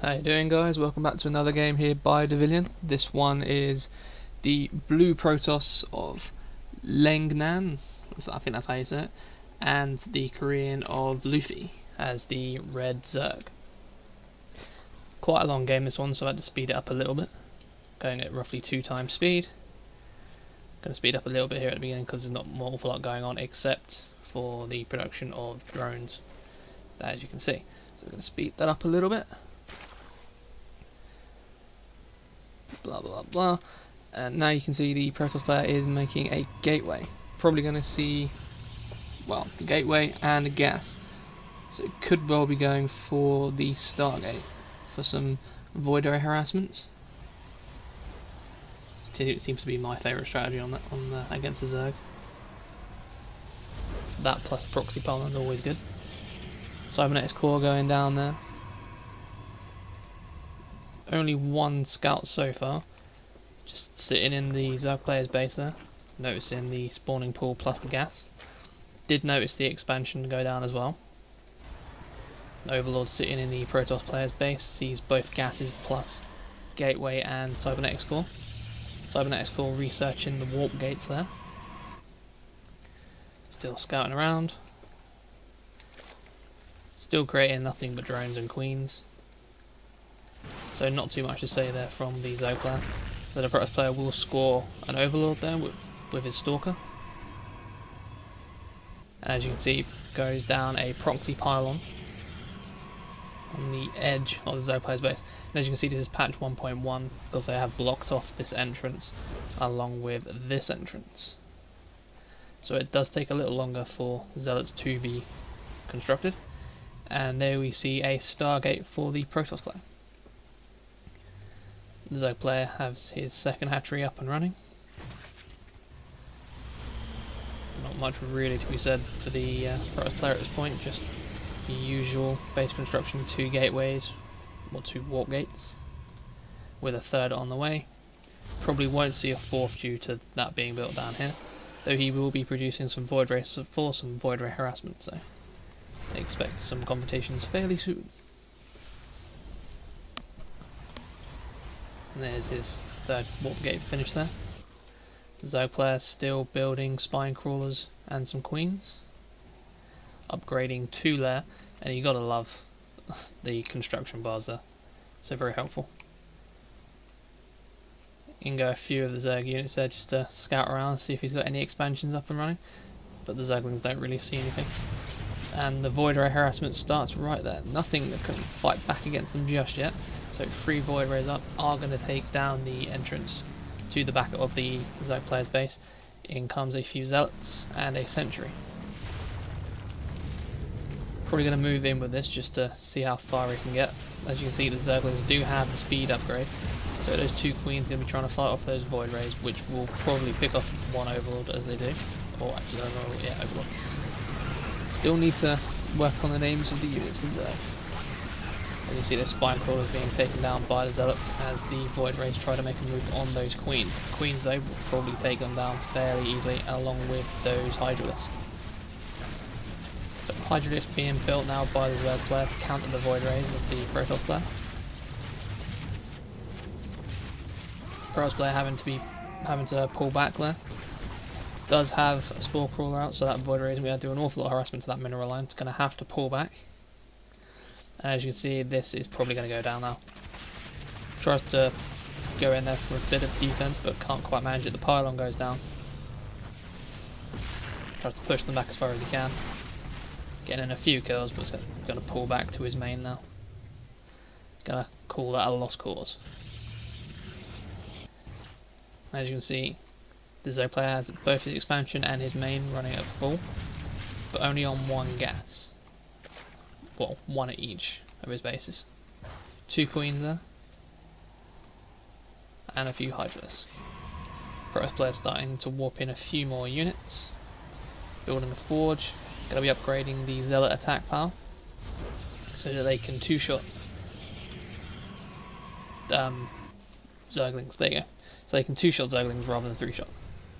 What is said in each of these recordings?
How you doing, guys? Welcome back to another game here by Devilion. This one is the blue Protoss of Lengnan, I think that's how you say it, and the Korean of Lufy as the red Zerg. Quite a long game this one, so I had to speed it up a little bit, going at roughly 2 times speed. Going to speed up a little bit here at the beginning because there's not an awful lot going on except for the production of drones, as you can see. So we're going to speed that up a little bit. Blah blah blah, and now you can see the Protoss player is making a gateway. Probably going to see, well, the gateway and the gas, so it could well be going for the Stargate for some void ray harassments. It seems to be my favourite strategy on that against the Zerg. That plus proxy pylon is always good. Cybernetics core going down there. Only one scout so far, just sitting in the Zerg player's base there, noticing the spawning pool plus the gas. Did notice the expansion go down as well. Overlord sitting in the Protoss player's base, sees both gases plus gateway and cybernetics core. Cybernetics core researching the warp gates there. Still scouting around. Still creating nothing but drones and queens. So not too much to say there from the Zerg player. The Protoss player will score an Overlord there with his Stalker. As you can see, goes down a proxy pylon on the edge of the Zerg player's base. And as you can see, this is patch 1.1 because they have blocked off this entrance along with this entrance. So it does take a little longer for Zealots to be constructed. And there we see a Stargate for the Protoss player. The Zerg player has his second hatchery up and running. Not much really to be said for the Protoss player at this point, just the usual base construction, 2 gateways, or 2 warp gates, with a third on the way. Probably won't see a 4th due to that being built down here, though he will be producing some void rays for some void ray harassment, so I expect some confrontations fairly soon. And there's his 3rd warp gate finished there. The Zerg player still building spine crawlers and some queens. Upgrading 2 there, and you gotta love the construction bars there. So very helpful. You can go a few of the Zerg units there just to scout around and see if he's got any expansions up and running. But the Zerglings don't really see anything. And the void ray harassment starts right there. Nothing that can fight back against them just yet. So 3 void rays up are going to take down the entrance to the back of the Zerg player's base. In comes a few zealots and a sentry. Probably going to move in with this just to see how far we can get. As you can see, the Zerglings do have the speed upgrade. So those 2 queens are going to be trying to fight off those void rays, which will probably pick off 1 overlord as they do. Or actually, no, yeah, overlord. Still need to work on the names of the units for Zerg. As you see, the spine crawlers being taken down by the zealots as the void rays try to make a move on those queens. The queens, though, will probably take them down fairly easily along with those hydralisks. So hydralisks being built now by the Zerg player to counter the void rays of the Protoss player. Protoss player having to pull back there. Does have a spore crawler out, so that void ray is going to do an awful lot of harassment to that mineral line. It's going to have to pull back. As you can see, this is probably going to go down now. Tries to go in there for a bit of defense, but can't quite manage it. The pylon goes down. Tries to push them back as far as he can. Getting in a few kills, but it's going to pull back to his main now. Going to call that a lost cause. As you can see, the Zerg player has both his expansion and his main running at full, but only on 1 gas. Well, 1 at each of his bases. 2 queens there, and a few hydralisks. Protoss player starting to warp in a few more units. Building the forge, going to be upgrading the zealot attack power, so that they can 2-shot Zerglings. There you go. So they can 2-shot Zerglings rather than 3-shot,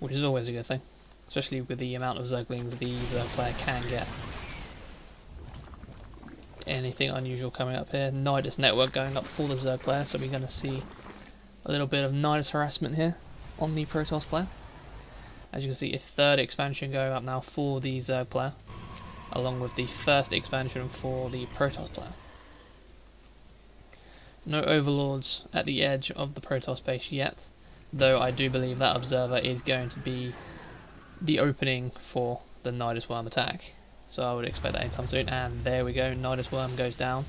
which is always a good thing, especially with the amount of Zerglings the Zerg player can get anything unusual coming up here. Nidus network going up for the Zerg player, so we're going to see a little bit of Nidus harassment here on the Protoss player. As you can see, a third expansion going up now for the Zerg player, along with the first expansion for the Protoss player. No overlords at the edge of the Protoss base yet, though I do believe that observer is going to be the opening for the Nidus Worm attack. So I would expect that anytime soon, and there we go, Nidus Worm goes down.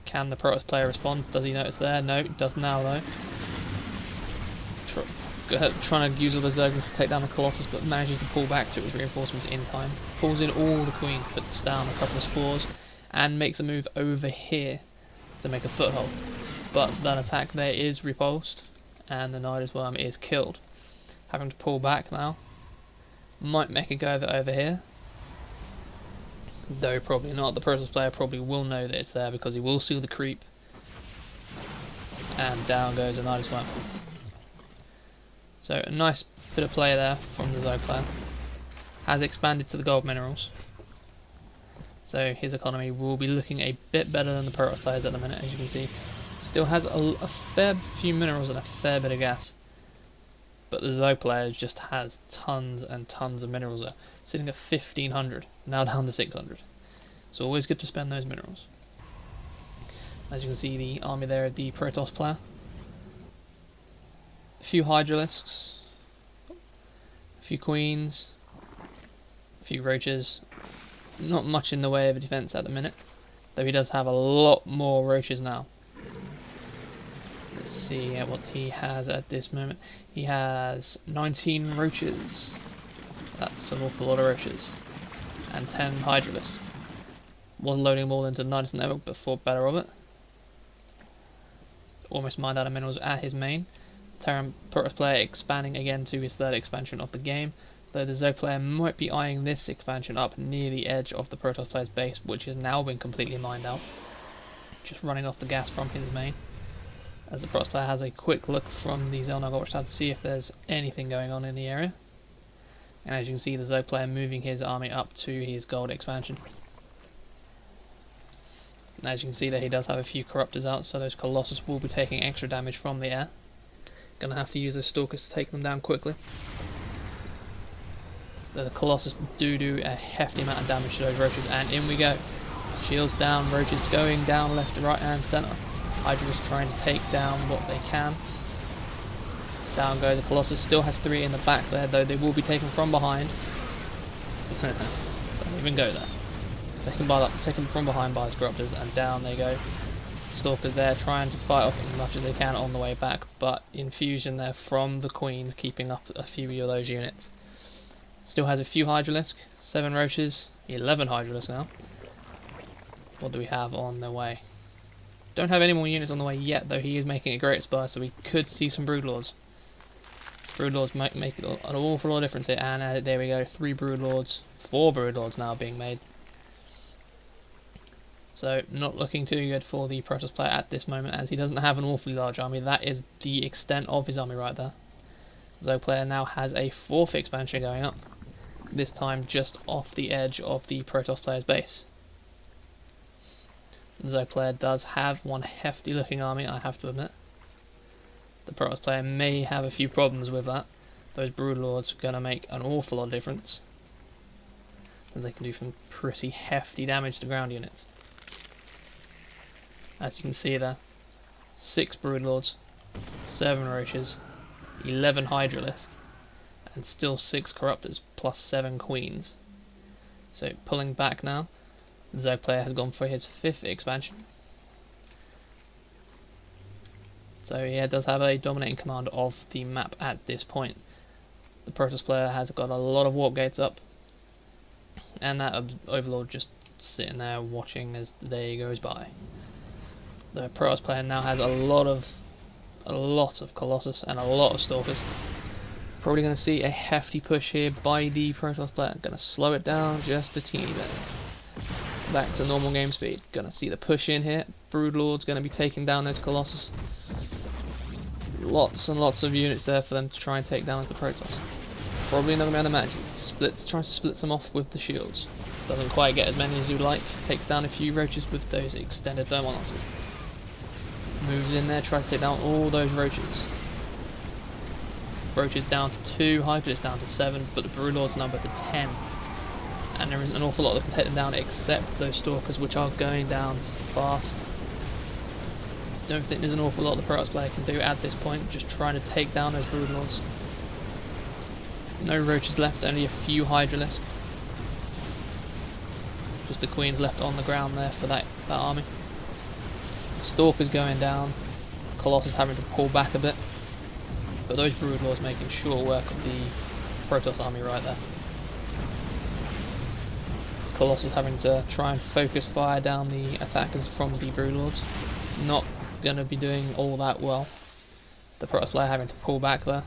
Can the Protoss player respond? Does he notice there? No, does now though. Trying to use all the Zerglings to take down the Colossus, but manages to pull back to his reinforcements in time. Pulls in all the Queens, puts down a couple of spores, and makes a move over here to make a foothold. But that attack there is repulsed, and the Nidus Worm is killed. Having to pull back now. Might make a go of it over here. Though probably not. The Protoss player probably will know that it's there because he will see the creep. And down goes the Nidus Worm. So a nice bit of play there from the Zerg player. Has expanded to the gold minerals. So his economy will be looking a bit better than the Protoss players at the minute, as you can see. Still has a fair few minerals and a fair bit of gas. But the Zerg player just has tons and tons of minerals there. Sitting at 1500, now down to 600. So always good to spend those minerals. As you can see, the army there of the Protoss player. A few Hydralisks, a few Queens, a few Roaches. Not much in the way of a defense at the minute, though he does have a lot more Roaches now. Let's see what he has at this moment. He has 19 Roaches. That's an awful lot of Roaches. And 10 Hydralisks. Wasn't loading them all into Nidus network, but thought better of it. Almost mined out of minerals at his main. Terran Protoss player expanding again to his third expansion of the game, though the Zerg player might be eyeing this expansion up near the edge of the Protoss player's base, which has now been completely mined out. Just running off the gas from his main. As the Protoss player has a quick look from the Xel'Naga Watchtower to see if there's anything going on in the area. And as you can see, the Zerg player moving his army up to his gold expansion. And as you can see there, he does have a few Corruptors out, so those Colossus will be taking extra damage from the air. Gonna have to use those Stalkers to take them down quickly. The Colossus do a hefty amount of damage to those Roaches, and in we go. Shields down, Roaches going down left to right and centre. Hydra is trying to take down what they can. Down goes the Colossus, still has 3 in the back there, though they will be taken from behind. Don't even go there. Taken from behind by his Corruptors, and down they go. Stalkers there trying to fight off as much as they can on the way back, but infusion there from the Queens keeping up a few of those units. Still has a few Hydralisk, 7 Roaches, 11 Hydralisk now. What do we have on the way? Don't have any more units on the way yet, though he is making a great spur, so we could see some Broodlords. Broodlords might make an awful lot of difference here, and there we go, 3 Broodlords, 4 Broodlords now being made. So not looking too good for the Protoss player at this moment, as he doesn't have an awfully large army. That is the extent of his army right there. The Zerg player now has a 4th expansion going up, this time just off the edge of the Protoss player's base. The Zerg player does have one hefty looking army, I have to admit. The Protoss player may have a few problems with that. Those Broodlords are going to make an awful lot of difference, and they can do some pretty hefty damage to ground units. As you can see there, 6 Broodlords, 7 Roaches, 11 Hydralisks, and still 6 Corruptors, plus 7 Queens. So pulling back now, the Zerg player has gone for his 5th expansion. So he does have a dominating command of the map at this point. The Protoss player has got a lot of warp gates up, and that Overlord just sitting there watching as the day goes by. The Protoss player now has a lot of Colossus and a lot of Stalkers. Probably going to see a hefty push here by the Protoss player. Going to slow it down just a teeny bit. Back to normal game speed. Going to see the push in here. Broodlord's going to be taking down those Colossus. Lots and lots of units there for them to try and take down the Protoss. Probably not going to be able to manage it. Tries to split some off with the shields. Doesn't quite get as many as you'd like. Takes down a few roaches with those extended thermal launchers. Moves in there, tries to take down all those roaches. Roaches down to 2, Hydras down to 7, but the Broodlord's number to 10. And there isn't an awful lot that can take them down except those Stalkers, which are going down fast. Don't think there's an awful lot the Protoss player can do at this point, just trying to take down those Broodlords. No roaches left, only a few Hydralisks. Just the Queens left on the ground there for that army. Stalkers going down, Colossus having to pull back a bit, but those Broodlords making short work of the Protoss army right there. Colossus having to try and focus fire down the attackers from the Broodlords. Not going to be doing all that well. The Protoss player having to pull back there.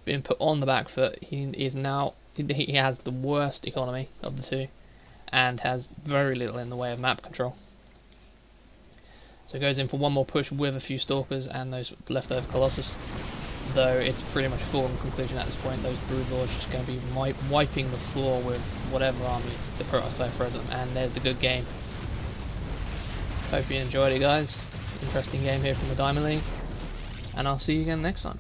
Being put on the back foot, he has the worst economy of the two, and has very little in the way of map control. So goes in for one more push with a few Stalkers and those leftover Colossus, though it's pretty much a foregone conclusion at this point. Those Broodlords are just going to be wiping the floor with whatever army the Protoss player throws them, and there's the good game. Hope you enjoyed it, guys. Interesting game here from the Diamond League, and I'll see you again next time.